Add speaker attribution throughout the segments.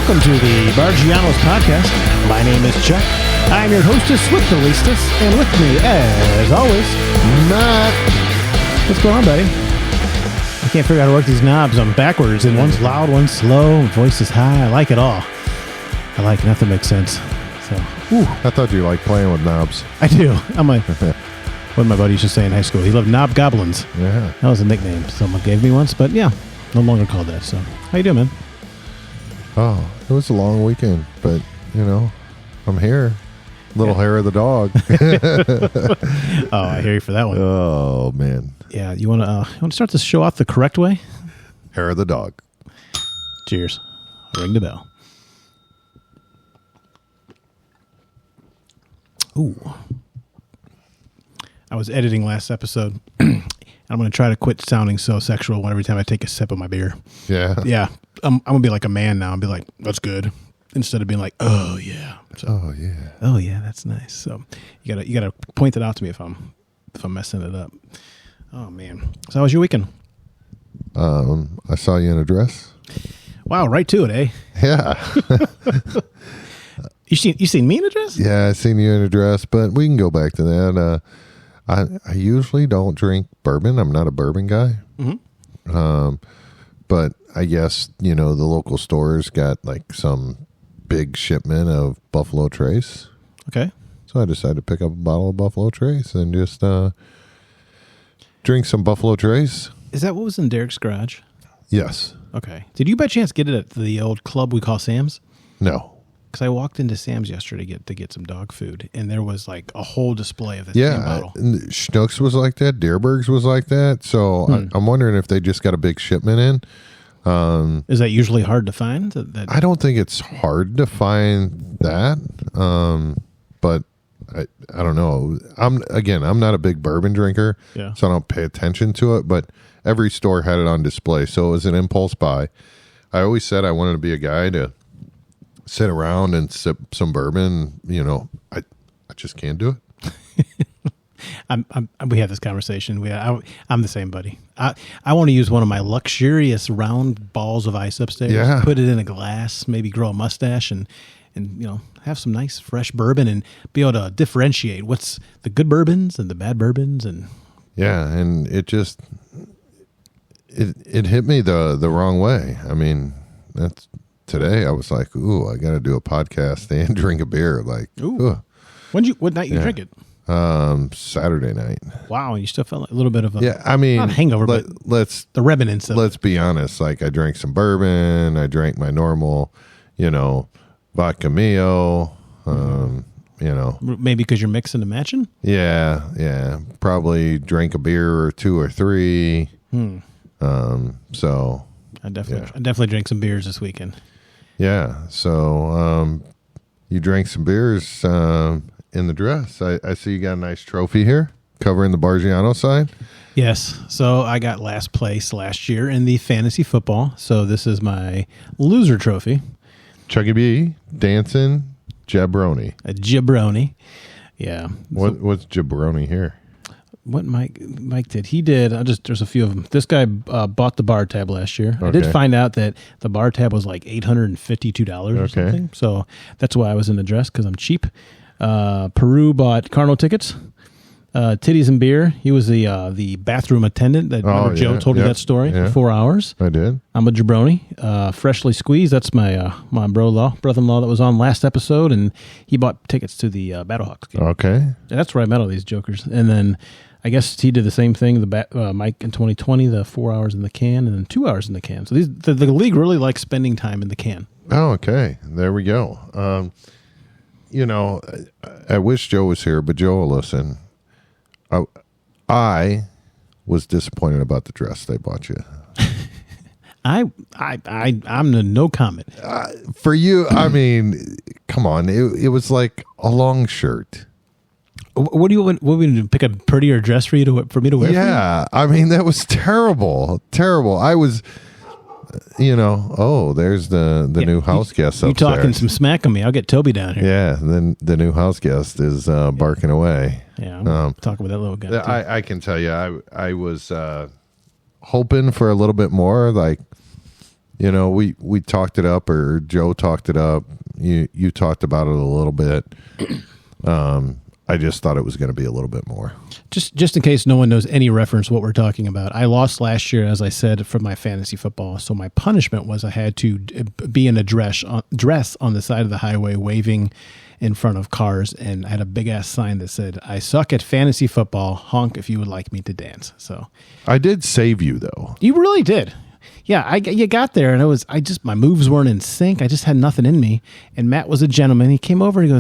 Speaker 1: Welcome to the Barggianos podcast. My name is Chuck. I'm your hostess with the leastest, and with me, as always, Matt. What's going on, buddy? I can't figure out how to work these knobs. I'm backwards, and one's loud, one's slow, voice is high. I like it all. I like nothing makes sense. So,
Speaker 2: I thought you liked playing with knobs.
Speaker 1: I do. I'm like, what my buddy used to say in high school. He loved knob goblins.
Speaker 2: Yeah,
Speaker 1: that was a nickname someone gave me once, but yeah, no longer called that. So, how you doing, man?
Speaker 2: Oh, it was a long weekend, but I'm here. Little hair of the dog.
Speaker 1: Oh, I hear you for that one.
Speaker 2: Oh man.
Speaker 1: Yeah, you want to start this show off the correct way?
Speaker 2: Hair of the dog.
Speaker 1: Cheers. Ring the bell. Ooh. I was editing last episode. I'm going to try to quit sounding so sexual every time I take a sip of my beer.
Speaker 2: Yeah.
Speaker 1: Yeah. I'm going to be like a man now and be like, that's good. Instead of being like, oh, yeah. So, oh, yeah, that's nice. So you gotta point that out to me if I'm messing it up. Oh, man. So how was your weekend?
Speaker 2: I saw you in a dress.
Speaker 1: Wow, right to it, eh?
Speaker 2: Yeah.
Speaker 1: You seen me in a dress?
Speaker 2: Yeah, I seen you in a dress, but we can go back to that. I usually don't drink bourbon. I'm not a bourbon guy. Mm-hmm. But I guess, the local stores got like some big shipment of Buffalo Trace.
Speaker 1: Okay.
Speaker 2: So I decided to pick up a bottle of Buffalo Trace and just drink some Buffalo Trace.
Speaker 1: Is that what was in Derek's garage?
Speaker 2: Yes.
Speaker 1: Okay. Did you by chance get it at the old club we call Sam's?
Speaker 2: No.
Speaker 1: Because I walked into Sam's yesterday to get some dog food, and there was like a whole display of the same bottle.
Speaker 2: Schnucks was like that. Deerberg's was like that. So I'm wondering if they just got a big shipment in.
Speaker 1: Is that usually hard to find?
Speaker 2: I don't think it's hard to find that. But I don't know. I'm not a big bourbon drinker, so I don't pay attention to it. But every store had it on display, so it was an impulse buy. I always said I wanted to be a guy to sit around and sip some bourbon. I just can't do it.
Speaker 1: We have this conversation. I'm the same, buddy. I want to use one of my luxurious round balls of ice upstairs, put it in a glass, maybe grow a mustache, and have some nice fresh bourbon and be able to differentiate what's the good bourbons and the bad bourbons. And
Speaker 2: and it just it hit me the wrong way. I mean, that's today. I was like, ooh, I got to do a podcast and drink a beer. Like, ooh.
Speaker 1: What night you drink it?
Speaker 2: Saturday night.
Speaker 1: Wow, you still felt like a little bit of a not a hangover, but the remnants of
Speaker 2: let's be honest. Like, I drank some bourbon. I drank my normal, vodka Mio.
Speaker 1: Maybe because you're mixing and matching.
Speaker 2: Yeah. Probably drank a beer or two or three. So
Speaker 1: I definitely drank some beers this weekend.
Speaker 2: Yeah. So you drank some beers in the dress. I see you got a nice trophy here covering the Barggiano side.
Speaker 1: Yes. So I got last place last year in the fantasy football. So this is my loser trophy.
Speaker 2: Chuggy B, dancing jabroni.
Speaker 1: A jabroni. Yeah.
Speaker 2: What's jabroni here?
Speaker 1: What Mike did. He did. There's a few of them. This guy bought the bar tab last year. Okay. I did find out that the bar tab was like $852 or something. So that's why I was in the dress, because I'm cheap. Peru bought Cardinal tickets. Titties and beer. He was the bathroom attendant. Joe told you that story for 4 hours.
Speaker 2: I did.
Speaker 1: I'm a jabroni. Freshly squeezed. That's my brother-in-law that was on last episode, and he bought tickets to the Battlehawks game.
Speaker 2: Okay.
Speaker 1: And that's where I met all these jokers. And then I guess he did the same thing. Mike in 2020, the 4 hours in the can, and then 2 hours in the can. So the league really likes spending time in the can.
Speaker 2: Oh, okay. There we go. I wish Joe was here, but Joe will listen. I was disappointed about the dress they bought you.
Speaker 1: I'm no comment.
Speaker 2: For you, I mean, come on. It was like a long shirt.
Speaker 1: What do you want? What we to pick a prettier dress for me to wear?
Speaker 2: Yeah, I mean, that was terrible. I was. There's the new house guest upstairs.
Speaker 1: You talking some smack on me? I'll get Toby down here.
Speaker 2: Yeah, then the new house guest is barking away.
Speaker 1: Yeah, I'm talking with that little guy.
Speaker 2: I can tell you, I was hoping for a little bit more. Like, we talked it up, or Joe talked it up. You talked about it a little bit. I just thought it was going to be a little bit more.
Speaker 1: Just in case no one knows any reference to what we're talking about, I lost last year, as I said, for my fantasy football. So my punishment was I had to be in a dress on the side of the highway waving in front of cars, and I had a big-ass sign that said, "I suck at fantasy football. Honk if you would like me to dance." So
Speaker 2: I did save you, though.
Speaker 1: You really did. Yeah, you got there, and my moves weren't in sync. I just had nothing in me. And Matt was a gentleman. He came over and he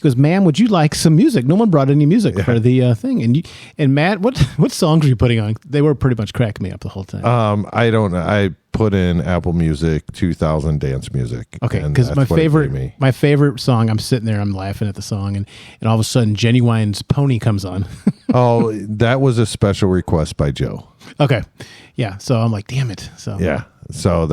Speaker 1: goes, "Ma'am, would you like some music?" No one brought any music for the thing. And Matt, what songs were you putting on? They were pretty much cracking me up the whole time.
Speaker 2: I don't know. I put in Apple Music 2000 dance music.
Speaker 1: Okay, because my favorite song, I'm sitting there, I'm laughing at the song, and all of a sudden, Genuine's Pony comes on.
Speaker 2: Oh, that was a special request by Joe.
Speaker 1: Okay, yeah. So I'm like, damn it. So
Speaker 2: yeah. So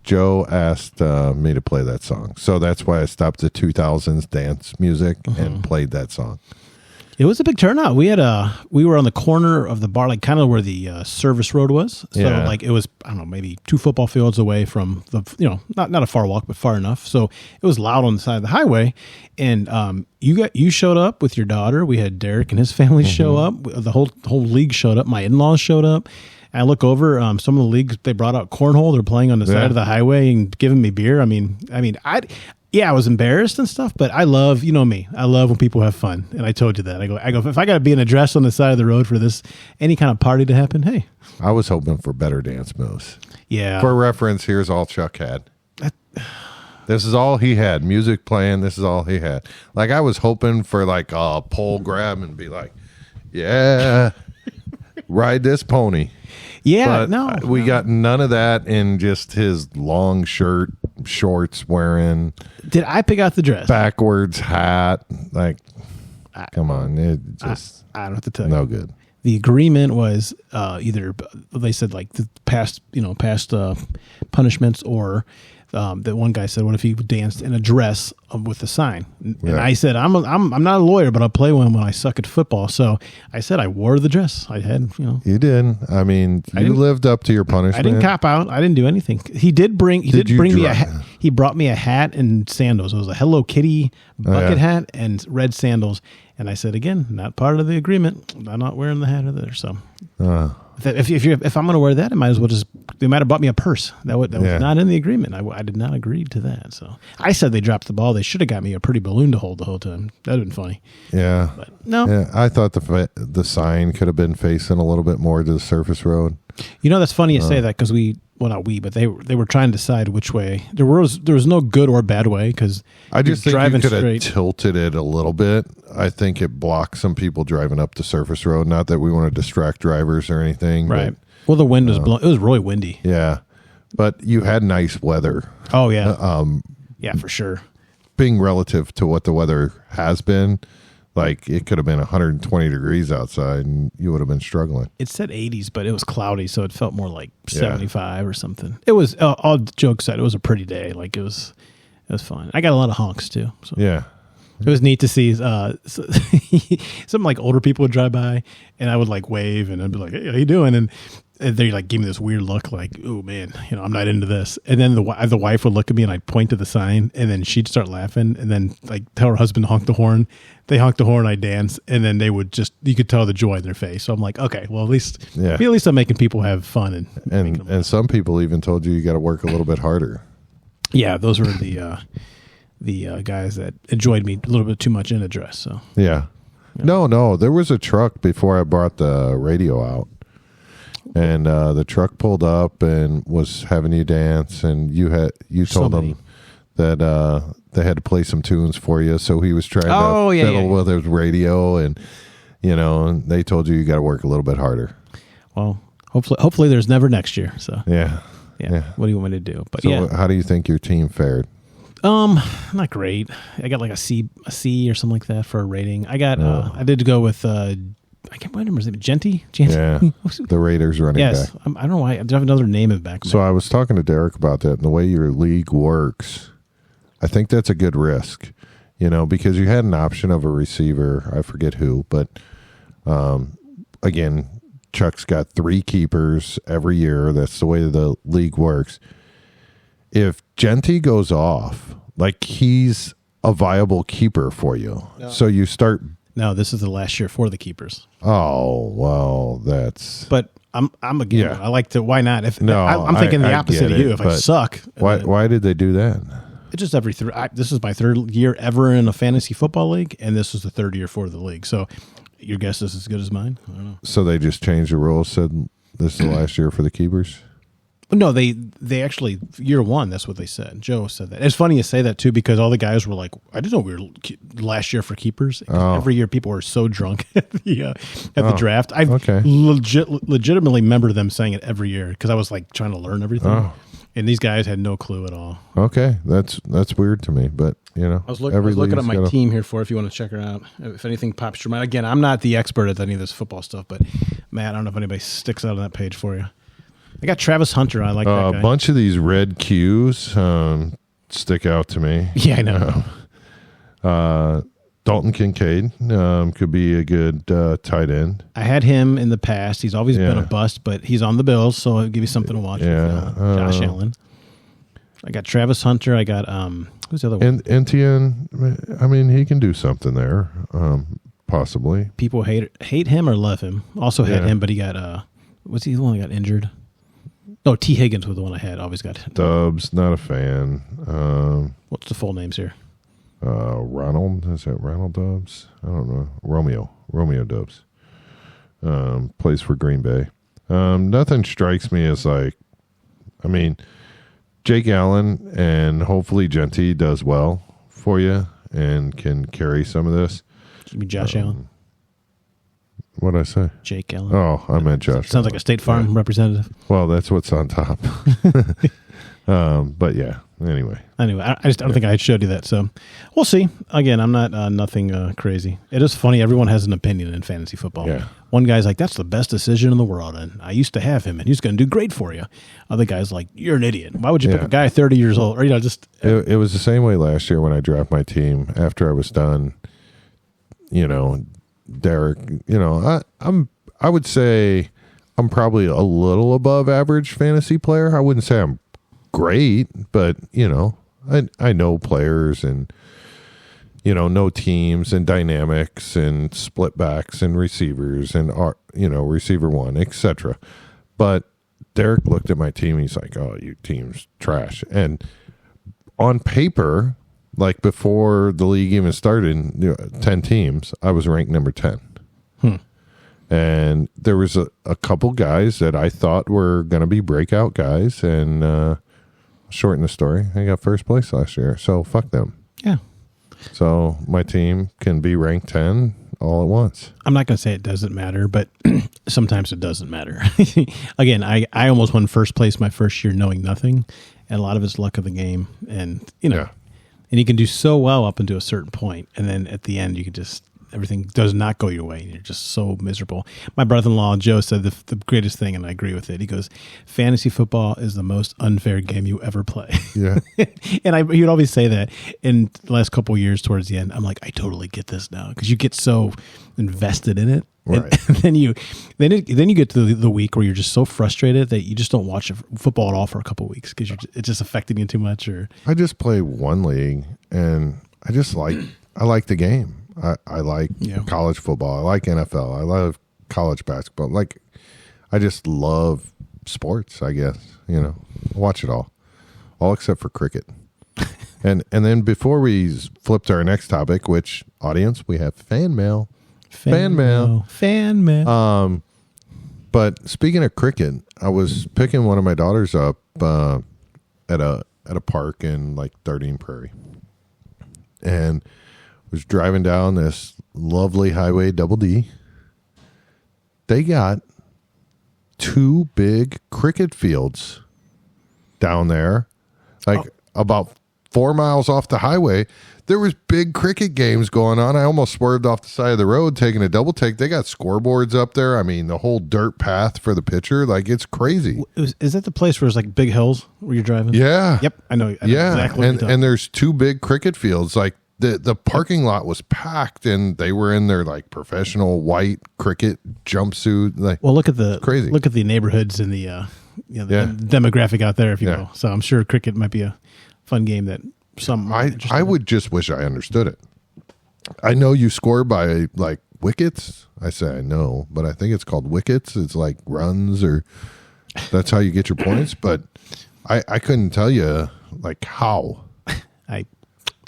Speaker 2: Joe asked me to play that song. So that's why I stopped the 2000s dance music and played that song.
Speaker 1: It was a big turnout. We were on the corner of the bar, like kind of where the service road was. So like it was, I don't know, maybe 2 football fields away from the, not a far walk, but far enough. So it was loud on the side of the highway. And you showed up with your daughter. We had Derek and his family show up. The whole league showed up. My in-laws showed up. I look over, some of the leagues, they brought out cornhole. They're playing on the side of the highway and giving me beer. I was embarrassed and stuff, but I love, me. I love when people have fun. And I told you that. I go, if I got to be in a dress on the side of the road for any kind of party to happen, hey.
Speaker 2: I was hoping for better dance moves.
Speaker 1: Yeah.
Speaker 2: For reference, here's all Chuck had. This is all he had. Music playing, this is all he had. Like, I was hoping for like a pole grab and be like, yeah, ride this pony.
Speaker 1: Yeah,
Speaker 2: but we got none of that in just his long shirt, shorts wearing.
Speaker 1: Did I pick out the dress?
Speaker 2: Backwards hat. Like, come on. It just,
Speaker 1: I don't know what to tell you.
Speaker 2: No good.
Speaker 1: The agreement was either, they said like the past punishments, or that one guy said, what if he danced in a dress with a sign? And I said, I'm not a lawyer, but I'll play one when I suck at football. So I said I wore the dress. I had,
Speaker 2: You did. I mean, you lived up to your punishment.
Speaker 1: I didn't cop out. I didn't do anything. He brought me a hat and sandals. It was a Hello Kitty bucket hat and red sandals. And I said, again, not part of the agreement. I'm not wearing the hat either. So if I'm going to wear that, they might have bought me a purse. That was not in the agreement. I did not agree to that. So I said they dropped the ball. They should have got me a pretty balloon to hold the whole time. That'd have been funny.
Speaker 2: Yeah.
Speaker 1: But no.
Speaker 2: Yeah, I thought the sign could have been facing a little bit more to the surface road.
Speaker 1: That's funny you say that, because but they were trying to decide which way. There was no good or bad way, because
Speaker 2: I just think you could have tilted it a little bit. I think it blocked some people driving up the surface road. Not that we want to distract drivers or anything.
Speaker 1: Right. Well, the wind was blowing. It was really windy.
Speaker 2: Yeah. But you had nice weather.
Speaker 1: Oh, yeah. Yeah, for sure.
Speaker 2: Being relative to what the weather has been, like, it could have been 120 degrees outside and you would have been struggling.
Speaker 1: It said 80s, but it was cloudy, so it felt more like 75 or something. It was, all jokes aside, it was a pretty day. Like, it was fun. I got a lot of honks, too. So. Yeah. It was neat to see some like older people would drive by, and I would like wave, and I'd be like, "Hey, how you doing?" And they like give me this weird look, like, "Oh man, I'm not into this." And then the wife would look at me, and I'd point to the sign, and then she'd start laughing, and then like tell her husband to honk the horn. They honk the horn, I dance, and then they would you could tell the joy in their face. So I'm like, okay, well at least I'm making people have fun,
Speaker 2: and some people even told you got to work a little bit harder.
Speaker 1: Yeah, those were the guys that enjoyed me a little bit too much in a dress. So
Speaker 2: no, there was a truck before I brought the radio out, and the truck pulled up and was having you dance, and you told them that they had to play some tunes for you, so he was trying to fiddle with his radio, and and they told you got to work a little bit harder.
Speaker 1: Well, hopefully there's never next year. So
Speaker 2: yeah.
Speaker 1: What do you want me to do? But
Speaker 2: so how do you think your team fared?
Speaker 1: Not great. I got like a C or something like that for a rating. I got I did go with I can't remember his name. Genty?
Speaker 2: Yeah, the Raiders running back.
Speaker 1: I don't know why. I have another name in the back.
Speaker 2: So I was talking to Derek about that, and the way your league works, I think that's a good risk. Because you had an option of a receiver. I forget who, but again, Chuck's got 3 keepers every year. That's the way the league works. If Genty goes off, like he's a viable keeper for you. No. So you start.
Speaker 1: No, this is the last year for the keepers.
Speaker 2: Oh, well, that's.
Speaker 1: But I'm a keeper. Yeah. I like to. Why not? If
Speaker 2: no,
Speaker 1: I'm thinking the opposite of you. If I suck,
Speaker 2: why did they do that?
Speaker 1: It's just every this is my 3rd year ever in a fantasy football league, and this is the 3rd year for the league. So your guess is as good as mine. I don't know.
Speaker 2: So they just changed the rules. Said this is the last year for the keepers.
Speaker 1: No, they actually year 1. That's what they said. Joe said that. It's funny you say that too because all the guys were like, "I didn't know we were last year for keepers." Oh. Every year, people were so drunk at the draft. I legitimately remember them saying it every year because I was like trying to learn everything, and these guys had no clue at all.
Speaker 2: Okay, that's weird to me, but you know,
Speaker 1: I was looking at my team here if you want to check her out. If anything pops to your mind, again, I'm not the expert at any of this football stuff, but Matt, I don't know if anybody sticks out on that page for you. I got Travis Hunter. I like that guy.
Speaker 2: A bunch of these red Qs stick out to me.
Speaker 1: Yeah, I
Speaker 2: know. Dalton Kincaid could be a good tight end.
Speaker 1: I had him in the past. He's always been a bust, but he's on the Bills, so it'll give you something to watch.
Speaker 2: Yeah,
Speaker 1: Josh Allen. I got Travis Hunter. I got who's the other one?
Speaker 2: Etienne. I mean, he can do something there, possibly.
Speaker 1: People hate him or love him. Also had him, but he got what's he the one that got injured? No, T. Higgins was the one I had. Always got
Speaker 2: Dubs. Not a fan.
Speaker 1: What's the full names here?
Speaker 2: Ronald. Is that Ronald Dubs? I don't know. Romeo Dubs. Plays for Green Bay. Nothing strikes me as like, I mean, Jake Allen and hopefully Genty does well for you and can carry some of this.
Speaker 1: Should be Josh Allen.
Speaker 2: What'd I say?
Speaker 1: Jake Allen.
Speaker 2: Oh, I meant Josh.
Speaker 1: Sounds like a State Farm representative.
Speaker 2: Well, that's what's on top. But yeah, anyway.
Speaker 1: I don't think I showed you that. So we'll see. Again, I'm not nothing crazy. It is funny. Everyone has an opinion in fantasy football.
Speaker 2: Yeah.
Speaker 1: One guy's like, that's the best decision in the world. And I used to have him and he's going to do great for you. Other guy's like, you're an idiot. Why would you pick a guy 30 years old? Or, just.
Speaker 2: It was the same way last year when I drafted my team after I was done, Derek, I would say I'm probably a little above average fantasy player. I wouldn't say I'm great, but I know players and know teams and dynamics and split backs and receivers and receiver one, etc. But Derek looked at my team and he's like, "Oh, your team's trash." And on paper, like before the league even started, 10 teams, I was ranked number 10. And there was a couple guys that I thought were going to be breakout guys, and shorten the story, I got first place last year, so fuck them.
Speaker 1: Yeah.
Speaker 2: So my team can be ranked 10 all at once.
Speaker 1: I'm not going to say it doesn't matter, but sometimes it doesn't matter. Again, I almost won first place my first year knowing nothing, and a lot of it's luck of the game, and and you can do so well up until a certain point, and then at the end you can just everything does not go your way, and you're just so miserable. My brother-in-law Joe said the greatest thing, and I agree with it. He goes, "Fantasy football is the most unfair game you ever play."
Speaker 2: Yeah,
Speaker 1: and he would always say that. In the last couple of years, towards the end, I'm like, I totally get this now because you get so invested in it.
Speaker 2: Right.
Speaker 1: And then you get to the week where you're just so frustrated that you just don't watch football at all for a couple of weeks because it's just affecting you too much. Or
Speaker 2: I just play one league, and I like the game. I like college football. I like NFL. I love college basketball. Like, I just love sports, I guess. I watch it all except for cricket. and then before we flip to our next topic, which audience, we have fan mail. Fan mail. But speaking of cricket, I was picking one of my daughters up at a park in like Dardenne Prairie, and was driving down this lovely highway, Double D. They got 2 big cricket fields down there, about 4 miles off the highway. There was big cricket games going on. I almost swerved off the side of the road taking a double take. They got scoreboards up there. I mean, the whole dirt path for the pitcher. Like, it's crazy.
Speaker 1: Is that the place where it's like big hills where you're driving?
Speaker 2: Yeah.
Speaker 1: Yep. I know
Speaker 2: yeah.
Speaker 1: exactly.
Speaker 2: And there's 2 big cricket fields. Like, the parking lot was packed, and they were in their like professional white cricket jumpsuit. Like,
Speaker 1: well, look at the
Speaker 2: crazy.
Speaker 1: Look at the neighborhoods and the demographic out there, if you will. So I'm sure cricket might be a fun game that some.
Speaker 2: I would just wish I understood it. I know you score by like wickets. I say I know, but I think it's called wickets. It's like runs, or that's how you get your points. But I couldn't tell you like how.
Speaker 1: I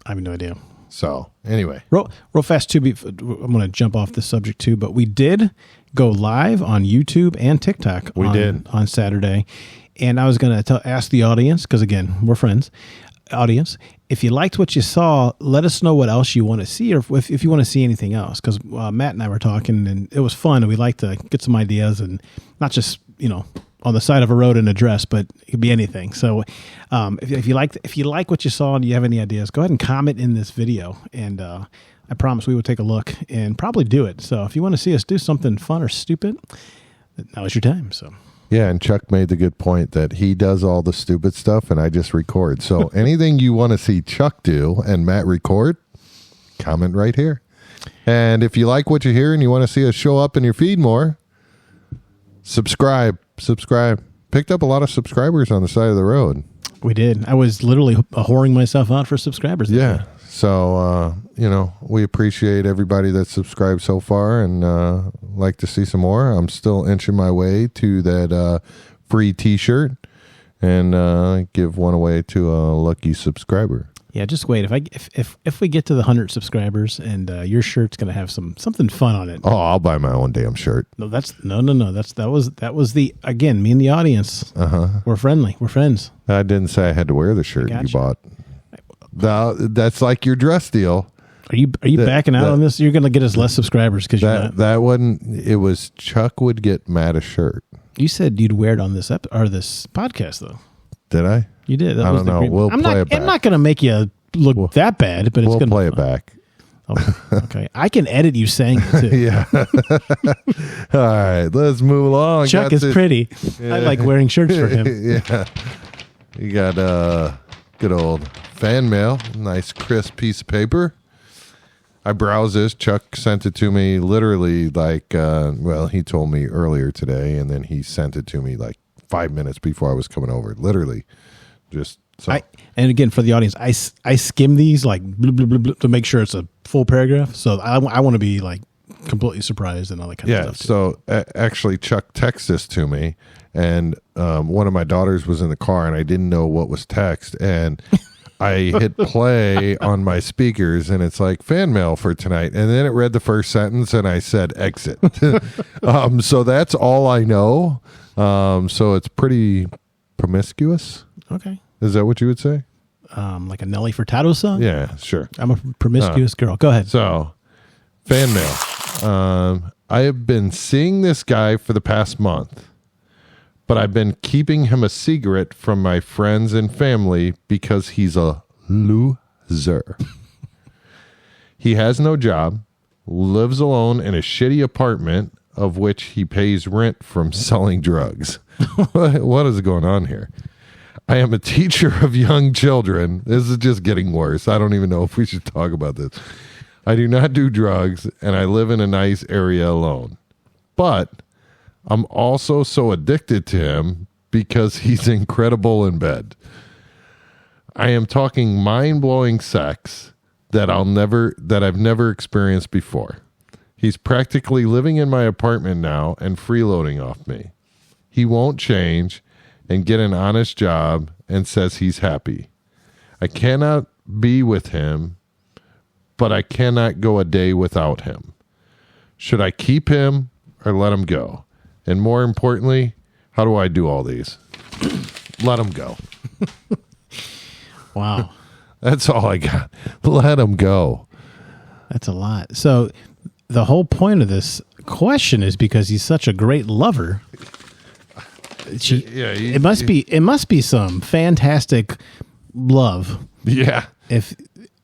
Speaker 1: have no idea.
Speaker 2: So anyway,
Speaker 1: real fast too. I'm going to jump off this subject too, but we did go live on YouTube and TikTok.
Speaker 2: We did
Speaker 1: on Saturday, and I was going to ask the audience, because again, we're friends. Audience, if you liked what you saw, let us know what else you want to see, or if you want to see anything else. Because Matt and I were talking, and it was fun, and we like to get some ideas, and not just on the side of a road in a dress, but it could be anything. So if you like what you saw and you have any ideas, go ahead and comment in this video, and I promise we will take a look and probably do it. So if you want to see us do something fun or stupid, now is your time. So.
Speaker 2: Yeah, and Chuck made the good point that he does all the stupid stuff and I just record. So anything you want to see Chuck do and Matt record, comment right here. And if you like what you hear and you want to see us show up in your feed more, subscribe. Picked up a lot of subscribers on the side of the road.
Speaker 1: We did. I was literally whoring myself out for subscribers.
Speaker 2: Yeah. So, we appreciate everybody that's subscribed so far, and like to see some more. I'm still inching my way to that free T-shirt, and give one away to a lucky subscriber.
Speaker 1: Yeah, just wait. If we get to the 100 subscribers, and your shirt's going to have something fun on it.
Speaker 2: Oh, I'll buy my own damn shirt.
Speaker 1: No. That was the, again, me and the audience. We're friendly. We're friends.
Speaker 2: I didn't say I had to wear the shirt you bought. That's like your dress deal.
Speaker 1: Are you backing out on this? You're going to get us less subscribers because you're not.
Speaker 2: That wasn't. It was Chuck would get Matt a shirt.
Speaker 1: You said you'd wear it on this this podcast, though.
Speaker 2: Did I?
Speaker 1: You did.
Speaker 2: I don't know. We'll play it back.
Speaker 1: I'm not going to make you look that bad, but
Speaker 2: we'll play it back.
Speaker 1: Okay. I can edit you saying it too.
Speaker 2: Yeah. All right. Let's move along.
Speaker 1: Chuck is pretty. Yeah. I like wearing shirts for him.
Speaker 2: Yeah. You got good old fan mail. Nice crisp piece of paper. I browsed this. Chuck sent it to me literally like, he told me earlier today, and then he sent it to me like 5 minutes before I was coming over. Literally. Just so.
Speaker 1: And again, for the audience, I skim these like blah, blah, blah, blah, to make sure it's a full paragraph. So I want to be like completely surprised and all that kind of stuff.
Speaker 2: Yeah. So actually, Chuck texted this to me, and one of my daughters was in the car, and I didn't know what was text, and I hit play on my speakers, and it's like fan mail for tonight, and then it read the first sentence, and I said exit. So that's all I know. So it's pretty promiscuous.
Speaker 1: Okay.
Speaker 2: Is that what you would say?
Speaker 1: Like a Nelly Furtado song?
Speaker 2: Yeah, sure.
Speaker 1: I'm a promiscuous girl. Go ahead.
Speaker 2: So, fan mail. I have been seeing this guy for the past month, but I've been keeping him a secret from my friends and family because he's a loser. He has no job, lives alone in a shitty apartment of which he pays rent from selling drugs. What is going on here? I am a teacher of young children. This is just getting worse. I don't even know if we should talk about this. I do not do drugs, and I live in a nice area alone. But I'm also so addicted to him because he's incredible in bed. I am talking mind-blowing sex that I've never experienced before. He's practically living in my apartment now and freeloading off me. He won't change and get an honest job and says he's happy. I cannot be with him, but I cannot go a day without him. Should I keep him or let him go? And more importantly, how do I do all these? Let him go.
Speaker 1: Wow.
Speaker 2: That's all I got. Let him go.
Speaker 1: That's a lot. So the whole point of this question is because he's such a great lover. It must be some fantastic love.
Speaker 2: Yeah.
Speaker 1: If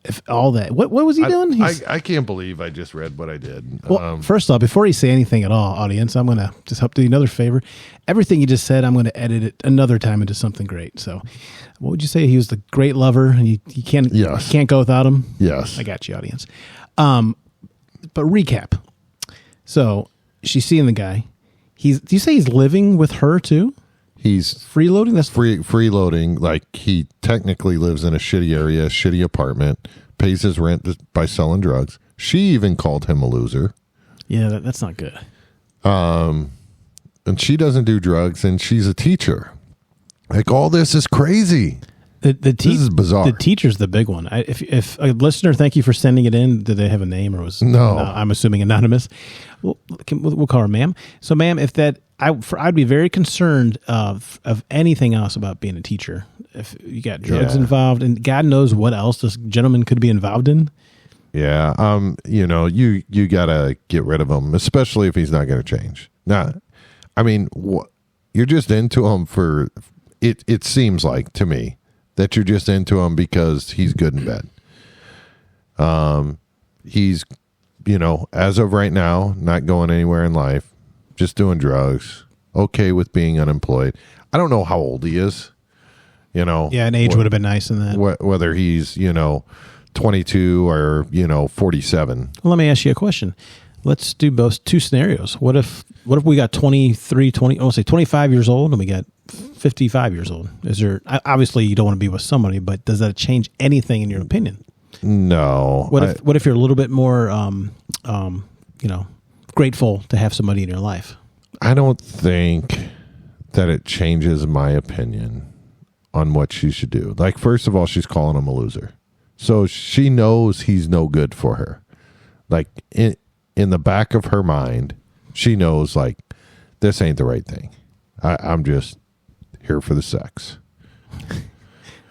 Speaker 1: if all that, what was he doing?
Speaker 2: I can't believe I just read what I did.
Speaker 1: Well, first off, before you say anything at all, audience, I'm going to just help do you another favor. Everything you just said, I'm going to edit it another time into something great. So what would you say? He was the great lover and you can't go without him?
Speaker 2: Yes.
Speaker 1: I got you, audience. But recap. So she's seeing the guy. Do you say he's living with her too?
Speaker 2: He's
Speaker 1: freeloading. That's
Speaker 2: freeloading. Like he technically lives in a shitty area, a shitty apartment, pays his rent by selling drugs. She even called him a loser.
Speaker 1: Yeah, that's not good.
Speaker 2: And she doesn't do drugs, and she's a teacher. Like all this is crazy. This is bizarre.
Speaker 1: The teacher's the big one. If a listener, thank you for sending it in. Did they have a name or was
Speaker 2: no?
Speaker 1: I'm assuming anonymous. We'll call her ma'am. So, ma'am, if that. I'd be very concerned of anything else about being a teacher. If you got drugs involved, and God knows what else this gentleman could be involved in.
Speaker 2: Yeah, you gotta get rid of him, especially if he's not going to change. Now, I mean, you're just into him for it. It seems like to me that you're just into him because he's good in bed. He's, as of right now, not going anywhere in life. Just doing drugs, okay with being unemployed. I don't know how old he is, Yeah,
Speaker 1: an age would have been nice in that.
Speaker 2: Whether he's, 22 or, 47.
Speaker 1: Well, let me ask you a question. Let's do both two scenarios. What if we got 25 years old and we got 55 years old? Is there, obviously you don't want to be with somebody, but does that change anything in your opinion?
Speaker 2: No.
Speaker 1: What if you're a little bit more, grateful to have somebody in your life?
Speaker 2: I don't think that it changes my opinion on what she should do. Like, first of all, she's calling him a loser. So she knows he's no good for her. Like, in the back of her mind, she knows, like, this ain't the right thing. I'm just here for the sex.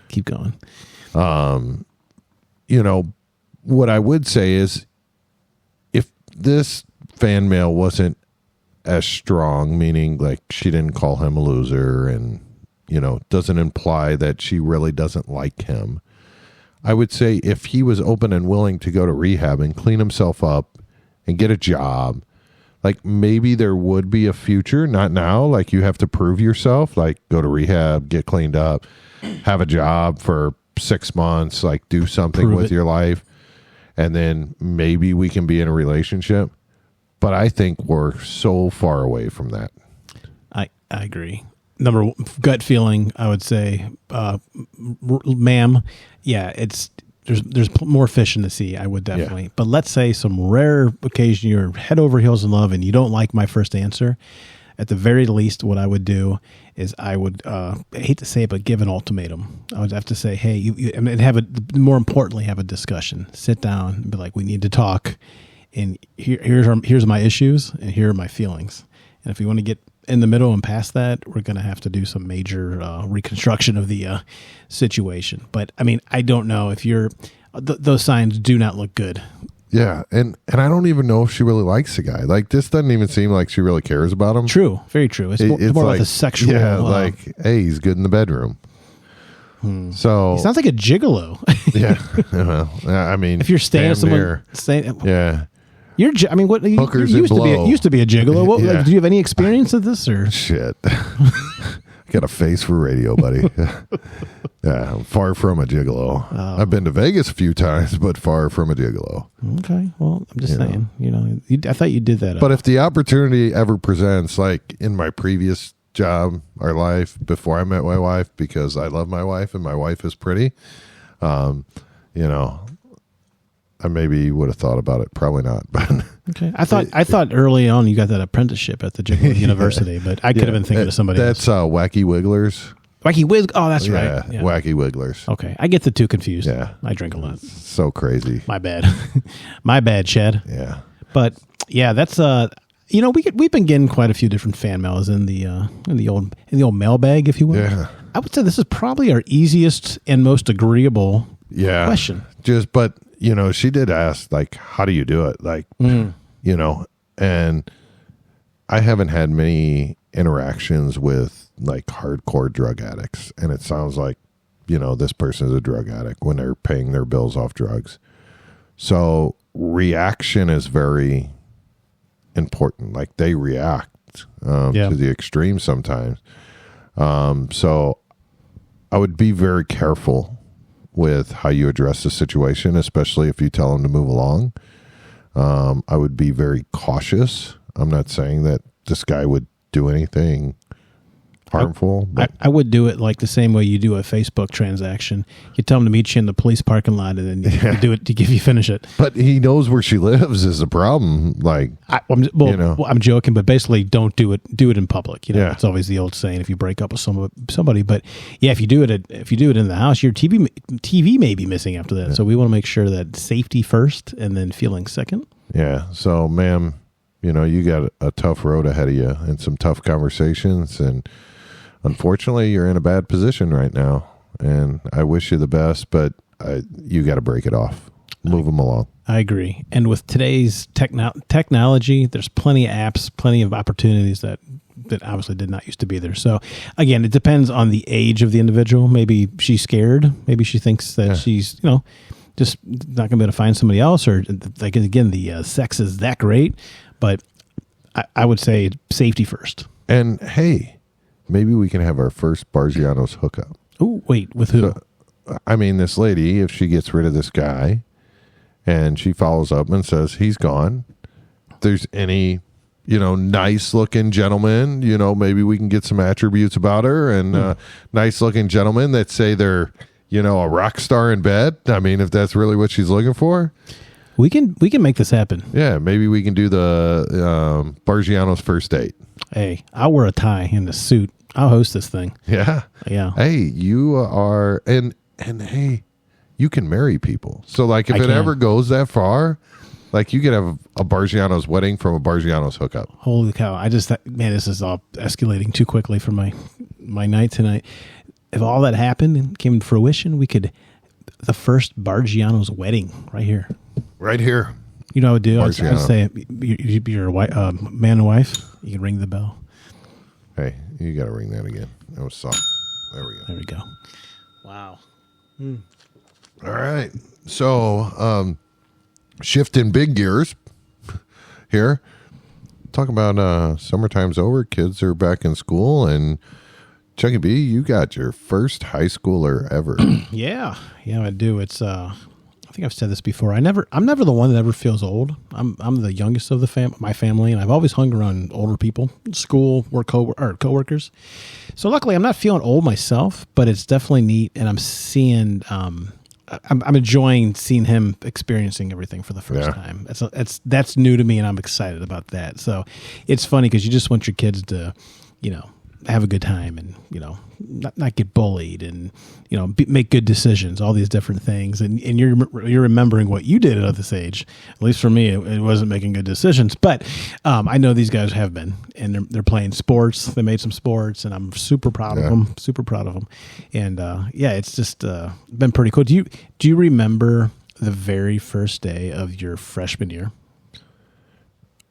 Speaker 1: Keep going.
Speaker 2: What I would say is if this fan mail wasn't as strong, meaning like she didn't call him a loser and, doesn't imply that she really doesn't like him. I would say if he was open and willing to go to rehab and clean himself up and get a job, like maybe there would be a future, not now. Like you have to prove yourself, like go to rehab, get cleaned up, have a job for 6 months, like do something with your life. And then maybe we can be in a relationship. But I think we're so far away from that.
Speaker 1: I agree. Gut feeling, I would say, ma'am, yeah, there's more fish in the sea. I would definitely. Yeah. But let's say some rare occasion you're head over heels in love and you don't like my first answer. At the very least, what I would do is I would, I hate to say it, but give an ultimatum. I would have to say, hey, and more importantly, have a discussion. Sit down and be like, we need to talk. And here's my issues and here are my feelings. And if we want to get in the middle and past that, we're going to have to do some major reconstruction of the situation. But I mean, I don't know if those signs do not look good.
Speaker 2: Yeah, and I don't even know if she really likes the guy. Like, this doesn't even seem like she really cares about him.
Speaker 1: True, very true. It's more like a sexual.
Speaker 2: Yeah, like, hey, he's good in the bedroom. So
Speaker 1: he sounds like a gigolo.
Speaker 2: Yeah, I mean,
Speaker 1: if you're staying with someone,
Speaker 2: yeah.
Speaker 1: I mean, what
Speaker 2: hookers
Speaker 1: used to be a gigolo. What,
Speaker 2: yeah.
Speaker 1: Do you have any experience of this or
Speaker 2: shit? Got a face for radio, buddy. Yeah, I'm far from a gigolo. I've been to Vegas a few times, but far from a gigolo.
Speaker 1: Okay, well, I'm just saying. I thought you did that.
Speaker 2: But if the opportunity ever presents, like in my previous job or life before I met my wife, because I love my wife and my wife is pretty, I maybe would have thought about it. Probably not. But
Speaker 1: okay, I thought early on you got that apprenticeship at the Gigolo University, but I could have been thinking of somebody else.
Speaker 2: That's Wacky Wigglers.
Speaker 1: Wacky Wig. Oh, that's right.
Speaker 2: Yeah, Wacky Wigglers.
Speaker 1: Okay, I get the two confused.
Speaker 2: Yeah,
Speaker 1: I drink a lot.
Speaker 2: So crazy.
Speaker 1: My bad. My bad, Chad.
Speaker 2: Yeah,
Speaker 1: but yeah, that's we've been getting quite a few different fan mails in the old mailbag, if you will.
Speaker 2: Yeah,
Speaker 1: I would say this is probably our easiest and most agreeable question.
Speaker 2: But she did ask, like, how do you do it? Like, and I haven't had many interactions with like hardcore drug addicts, and it sounds like this person is a drug addict when they're paying their bills off drugs. So reaction is very important. Like they react to the extreme sometimes. So I would be very careful with how you address the situation, especially if you tell them to move along. I would be very cautious. I'm not saying that this guy would do anything harmful.
Speaker 1: I would do it like the same way you do a Facebook transaction. You tell him to meet you in the police parking lot, and then you do it to finish it.
Speaker 2: But he knows where she lives is the problem. Like,
Speaker 1: I'm joking, but basically, don't do it. Do it in public. It's always the old saying: if you break up with somebody. But yeah, if you do it in the house, your TV may be missing after that. Yeah. So we want to make sure that safety first, and then feeling second.
Speaker 2: Yeah. So, ma'am, you got a tough road ahead of you and some tough conversations, and unfortunately, you're in a bad position right now, and I wish you the best, but you got to break it off. Move them along.
Speaker 1: I agree. And with today's technology, there's plenty of apps, plenty of opportunities that obviously did not used to be there. So, again, it depends on the age of the individual. Maybe she's scared. Maybe she thinks that she's, just not going to be able to find somebody else, or, like, again, the sex is that great. But I would say safety first.
Speaker 2: And, hey, maybe we can have our first Barggianos hookup.
Speaker 1: Oh, wait, with who?
Speaker 2: This lady, if she gets rid of this guy and she follows up and says he's gone, if there's any, nice looking gentleman, maybe we can get some attributes about her, and nice looking gentlemen that say they're, a rock star in bed. If that's really what she's looking for.
Speaker 1: We can make this happen.
Speaker 2: Yeah, maybe we can do the Barggianos first date.
Speaker 1: Hey, I'll wear a tie and a suit. I'll host this thing.
Speaker 2: Yeah.
Speaker 1: Yeah.
Speaker 2: Hey, you are, and hey, you can marry people. So, like, if it ever goes that far, like, you could have a Barggianos wedding from a Barggianos hookup.
Speaker 1: Holy cow. This is all escalating too quickly for my night tonight. If all that happened and came to fruition, we could, the first Barggianos wedding right here.
Speaker 2: Right here.
Speaker 1: You know what I would do? I'd say you're a man and wife. You can ring the bell.
Speaker 2: Hey, you got to ring that again. That was soft. There we go.
Speaker 1: There we go. Wow.
Speaker 2: All right. So, shifting big gears here. Talk about summertime's over. Kids are back in school, and Chucky B, you got your first high schooler ever.
Speaker 1: Yeah, I do. It's I think I've said this before. I'm never the one that ever feels old. I'm the youngest of my family, and I've always hung around older people, school, coworkers. So luckily, I'm not feeling old myself, but it's definitely neat, and I'm seeing. I'm enjoying seeing him experiencing everything for the first time. That's new to me, and I'm excited about that. So it's funny because you just want your kids to, have a good time and, not get bullied and, make good decisions, all these different things. And you're remembering what you did at this age. At least for me, it wasn't making good decisions. But I know these guys have been, and they're playing sports. They made some sports, and I'm super proud of them. Super proud of them. And it's just been pretty cool. Do you remember the very first day of your freshman year?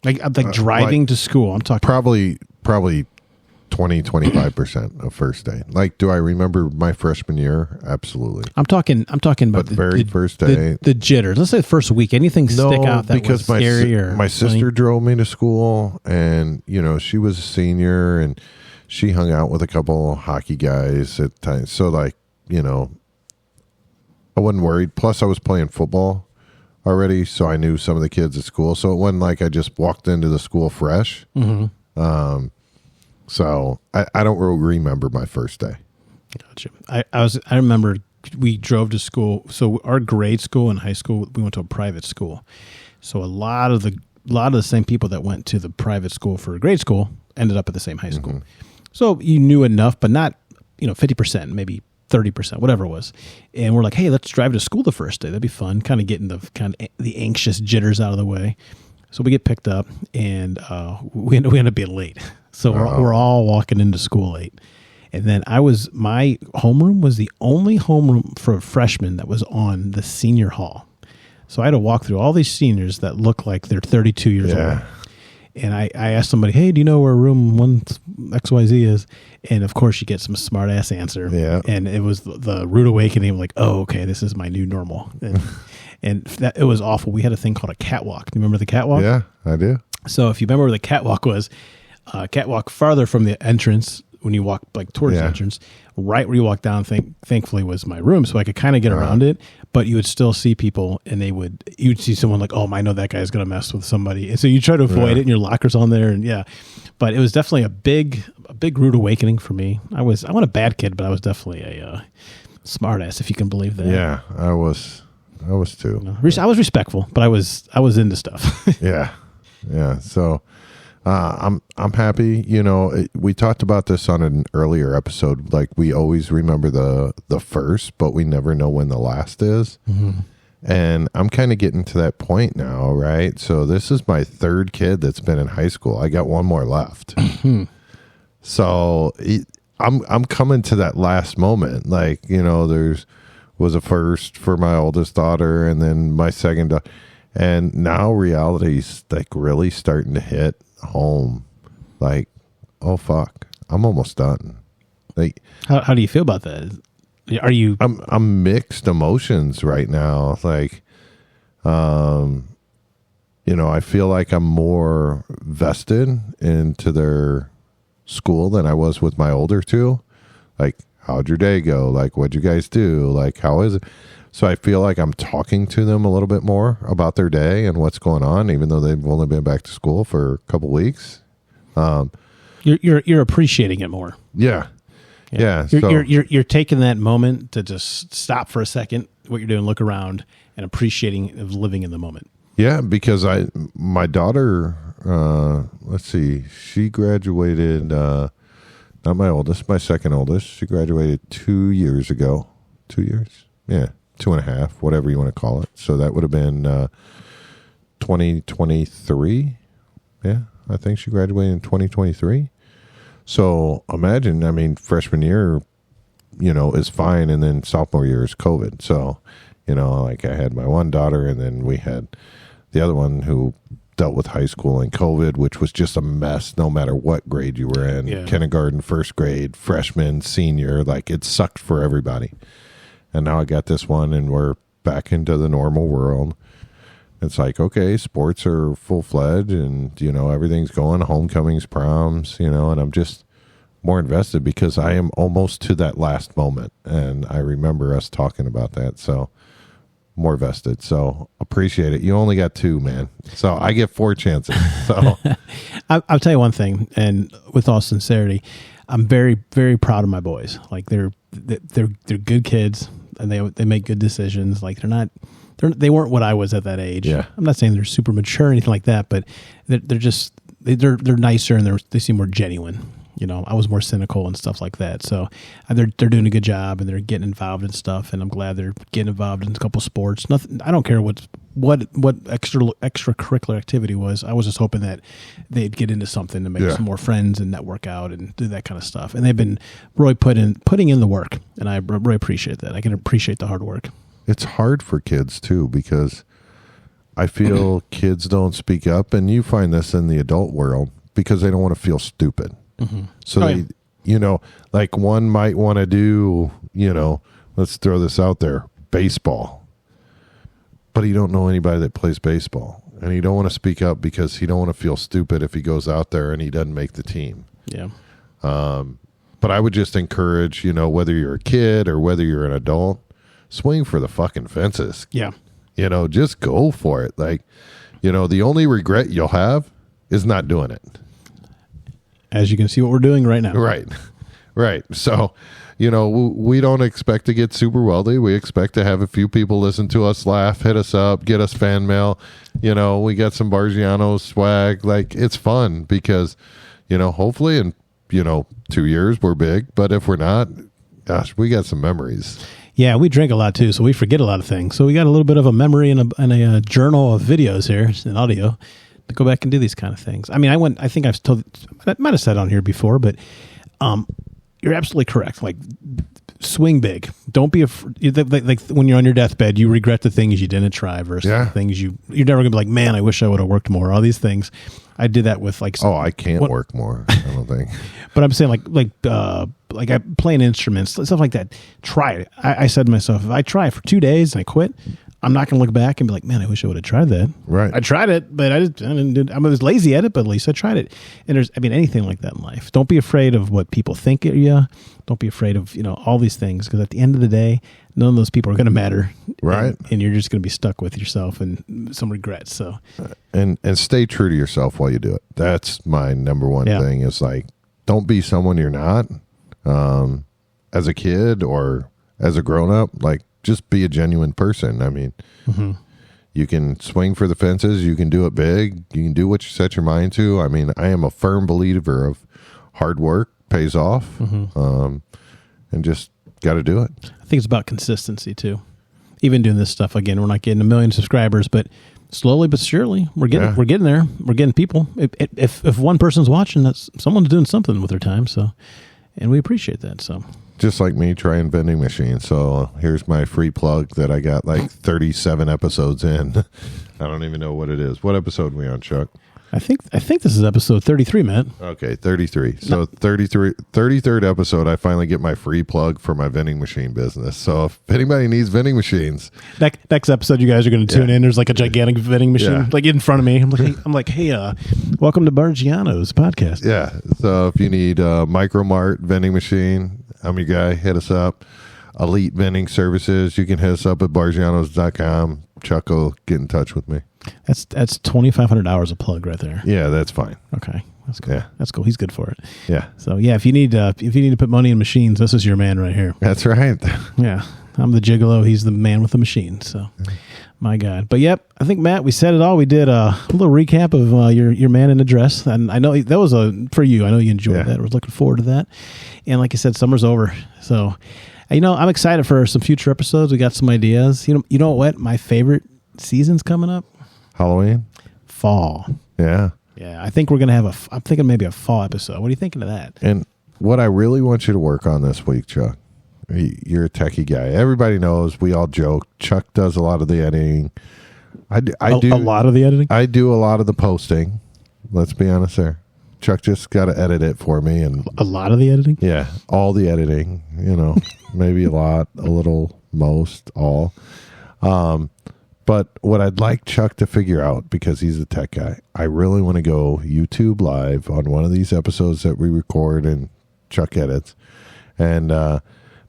Speaker 1: Like driving to school. I'm talking
Speaker 2: probably 20-25% of first day. Like, do I remember my freshman year? Absolutely.
Speaker 1: I'm talking about
Speaker 2: the very first day.
Speaker 1: The jitters. Let's say the first week. Anything stick out that was scary or
Speaker 2: my sister drove me to school, and she was a senior, and she hung out with a couple hockey guys at times. So, like, I wasn't worried. Plus, I was playing football already, so I knew some of the kids at school. So it wasn't like I just walked into the school fresh. Mm-hmm. So I don't really remember my first day.
Speaker 1: Gotcha. I remember we drove to school. So our grade school and high school, we went to a private school. So a lot of the same people that went to the private school for grade school ended up at the same high school. Mm-hmm. So you knew enough, but not 50%, maybe 30%, whatever it was. And we're like, hey, let's drive to school the first day. That'd be fun. Kind of getting the anxious jitters out of the way. So we get picked up, and we end up being late. So we're all walking into school late. And then my homeroom was the only homeroom for freshmen that was on the senior hall. So I had to walk through all these seniors that look like they're 32 years old. And I asked somebody, hey, do you know where room 1 XYZ is? And of course you get some smart ass answer.
Speaker 2: Yeah.
Speaker 1: And it was the rude awakening. Like, oh, okay, this is my new normal. And that, it was awful. We had a thing called a catwalk. Do you remember the catwalk?
Speaker 2: Yeah, I do.
Speaker 1: So if you remember where the catwalk was, catwalk farther from the entrance, when you walk like towards the entrance, right where you walk down, thankfully was my room. So I could kind of get around it, but you would still see people and you'd see someone like, oh, I know that guy's going to mess with somebody. And so you try to avoid it and your locker's on there. And but it was definitely a big rude awakening for me. I wasn't a bad kid, but I was definitely a smart ass, if you can believe that.
Speaker 2: Yeah, I was too.
Speaker 1: I was respectful, but I was into stuff.
Speaker 2: Yeah. So, I'm happy. We talked about this on an earlier episode. Like, we always remember the first, but we never know when the last is. Mm-hmm. And I'm kind of getting to that point now, right? So this is my third kid that's been in high school. I got one more left. So I'm coming to that last moment. Like, there's was a first for my oldest daughter, and then my second daughter. And now reality's like really starting to hit home. Like, oh fuck, I'm almost done. Like,
Speaker 1: how do you feel about that? Are you?
Speaker 2: I'm mixed emotions right now. Like, I feel like I'm more vested into their school than I was with my older two. Like, how'd your day go? Like, what'd you guys do? Like, how is it? So I feel like I'm talking to them a little bit more about their day and what's going on, even though they've only been back to school for a couple weeks.
Speaker 1: You're appreciating it more.
Speaker 2: Yeah.
Speaker 1: You're taking that moment to just stop for a second, what you're doing, look around, and appreciating of living in the moment.
Speaker 2: Yeah, because my daughter, let's see, she graduated, not my oldest, my second oldest. She graduated 2 years ago. 2 years? Yeah, 2.5, whatever you want to call it. So that would have been 2023. Yeah, I think she graduated in 2023. So imagine, freshman year, is fine, and then sophomore year is COVID. So, like I had my one daughter, and then we had the other one who dealt with high school and COVID, which was just a mess no matter what grade you were in. Yeah. Kindergarten, first grade, freshman, senior, like it sucked for everybody. And now I got this one, and we're back into the normal world. It's like, okay, sports are full-fledged, and, everything's going, homecomings, proms, and I'm just more invested because I am almost to that last moment. And I remember us talking about that, so more vested. So appreciate it. You only got 2, man. So I get 4 chances. So
Speaker 1: I'll tell you one thing, and with all sincerity, I'm very, very proud of my boys. Like, they're good kids, and they make good decisions. Like, they weren't what I was at that age.
Speaker 2: Yeah.
Speaker 1: I'm not saying they're super mature or anything like that, but they're nicer, and they seem more genuine. I was more cynical and stuff like that. So they're doing a good job, and they're getting involved in stuff, and I'm glad they're getting involved in a couple sports. Nothing. I don't care what extracurricular activity was. I was just hoping that they'd get into something to make some more friends and network out and do that kind of stuff. And they've been really putting in the work, and I really appreciate that. I can appreciate the hard work.
Speaker 2: It's hard for kids too, because I feel kids don't speak up, and you find this in the adult world because they don't want to feel stupid. Mm-hmm. So they, like one might want to do, let's throw this out there, baseball, but he don't know anybody that plays baseball, and he don't want to speak up because he don't want to feel stupid if he goes out there and he doesn't make the team.
Speaker 1: Yeah.
Speaker 2: But I would just encourage, whether you're a kid or whether you're an adult, swing for the fucking fences.
Speaker 1: Yeah.
Speaker 2: Just go for it. Like, the only regret you'll have is not doing it.
Speaker 1: As you can see what we're doing right now.
Speaker 2: Right. So, we don't expect to get super wealthy. We expect to have a few people listen to us, laugh, hit us up, get us fan mail. We got some Barggianos swag. Like, it's fun because, hopefully in, 2 years we're big. But if we're not, gosh, we got some memories.
Speaker 1: Yeah, we drink a lot too, so we forget a lot of things. So we got a little bit of a memory and a journal of videos here and audio to go back and do these kind of things. I think I might have said on here before, but you're absolutely correct. Like, swing big. Don't be like when you're on your deathbed, you regret the things you didn't try versus the things you're never gonna be like, man, I wish I would have worked more. All these things. I did that with like.
Speaker 2: Oh, I can't work more. I don't think.
Speaker 1: But I'm saying like I playing instruments, stuff like that. Try it. I said to myself, if I try it for 2 days and I quit, I'm not going to look back and be like, man, I wish I would have tried that.
Speaker 2: Right.
Speaker 1: I tried it, but I was lazy at it, but at least I tried it. And anything like that in life. Don't be afraid of what people think of you. Don't be afraid of, all these things. Because at the end of the day, none of those people are going to matter.
Speaker 2: Right.
Speaker 1: And you're just going to be stuck with yourself and some regrets. So.
Speaker 2: And stay true to yourself while you do it. That's my number one thing is like, don't be someone you're not. As a kid or as a grown up, like, just be a genuine person. I mean, you can swing for the fences. You can do it big. You can do what you set your mind to. I mean, I am a firm believer of hard work pays off, and just got to do it.
Speaker 1: I think it's about consistency too. Even doing this stuff again, we're not getting 1 million subscribers, but slowly but surely we're getting there. We're getting people. If one person's watching, that's someone's doing something with their time. So, and we appreciate that. So.
Speaker 2: Just like me trying vending machines. So here's my free plug that I got like 37 episodes in. I don't even know what it is. What episode are we on, Chuck?
Speaker 1: I think this is episode 33, Matt.
Speaker 2: Okay, 33. So 33rd episode, I finally get my free plug for my vending machine business. So if anybody needs vending machines.
Speaker 1: Next episode, you guys are going to tune in. There's like a gigantic vending machine like in front of me. I'm like, hey, welcome to Barggianos podcast.
Speaker 2: Yeah. So if you need a Micromart vending machine, I'm your guy. Hit us up. Elite Vending Services. You can hit us up at barggianos.com. Chuck will get in touch with me.
Speaker 1: That's $2,500 a plug right there.
Speaker 2: Yeah, that's fine.
Speaker 1: Okay, that's cool.
Speaker 2: Yeah.
Speaker 1: That's cool. He's good for it.
Speaker 2: Yeah.
Speaker 1: So if you need to put money in machines, this is your man right here.
Speaker 2: That's right.
Speaker 1: Yeah, I'm the gigolo. He's the man with the machine. So, my God. But I think Matt, we said it all. We did a little recap of your man in a dress, and I know that was for you. I know you enjoyed that. I was looking forward to that. And like I said, summer's over, so I'm excited for some future episodes. We got some ideas. You know what? My favorite season's coming up.
Speaker 2: Halloween?
Speaker 1: Fall.
Speaker 2: Yeah.
Speaker 1: Yeah, I think we're going to have I'm thinking maybe a fall episode. What are you thinking of that?
Speaker 2: And what I really want you to work on this week, Chuck, you're a techie guy. Everybody knows, we all joke. Chuck does a lot of the editing. I do
Speaker 1: a lot of the editing?
Speaker 2: I do a lot of the posting. Let's be honest there. Chuck just got to edit it for me. And
Speaker 1: a lot of the editing?
Speaker 2: Yeah, all the editing, maybe a lot, a little, most, all. But what I'd like Chuck to figure out, because he's a tech guy, I really want to go YouTube live on one of these episodes that we record and Chuck edits. And I'd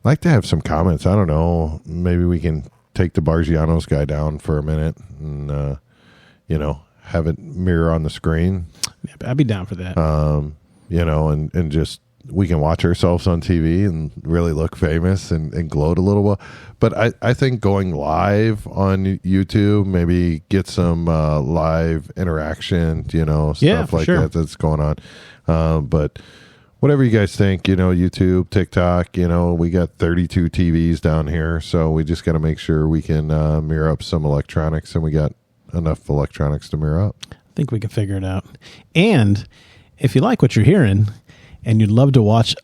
Speaker 2: like to have some comments. I don't know. Maybe we can take the Barggianos guy down for a minute and, have it mirror on the screen.
Speaker 1: Yeah, I'd be down for that.
Speaker 2: And just we can watch ourselves on TV and really look famous and gloat a little while. But I think going live on YouTube, maybe get some live interaction, stuff like that that's going on. But whatever you guys think, YouTube, TikTok, we got 32 TVs down here. So we just got to make sure we can mirror up some electronics, and we got enough electronics to mirror up.
Speaker 1: I think we can figure it out. And if you like what you're hearing and you'd love to watch,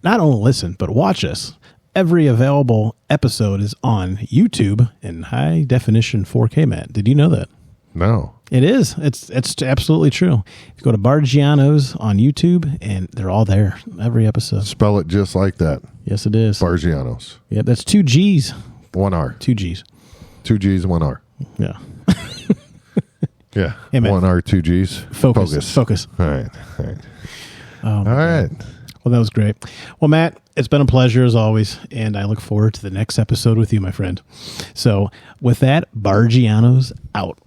Speaker 1: not only listen, but watch us, every available episode is on YouTube in high definition 4K, Matt. Did you know that?
Speaker 2: No.
Speaker 1: It is. It's absolutely true. You go to Barggianos on YouTube and they're all there. Every episode.
Speaker 2: Spell it just like that.
Speaker 1: Yes, it is.
Speaker 2: Barggianos.
Speaker 1: Yeah, that's 2 G's.
Speaker 2: 1 R.
Speaker 1: 2 G's.
Speaker 2: 2 G's, 1 R.
Speaker 1: Yeah.
Speaker 2: Yeah.
Speaker 1: Hey,
Speaker 2: 1 R, 2 G's.
Speaker 1: Focus.
Speaker 2: All right.
Speaker 1: All
Speaker 2: right.
Speaker 1: Well, that was great. Well, Matt, it's been a pleasure as always, and I look forward to the next episode with you, my friend. So with that, Barggianos out.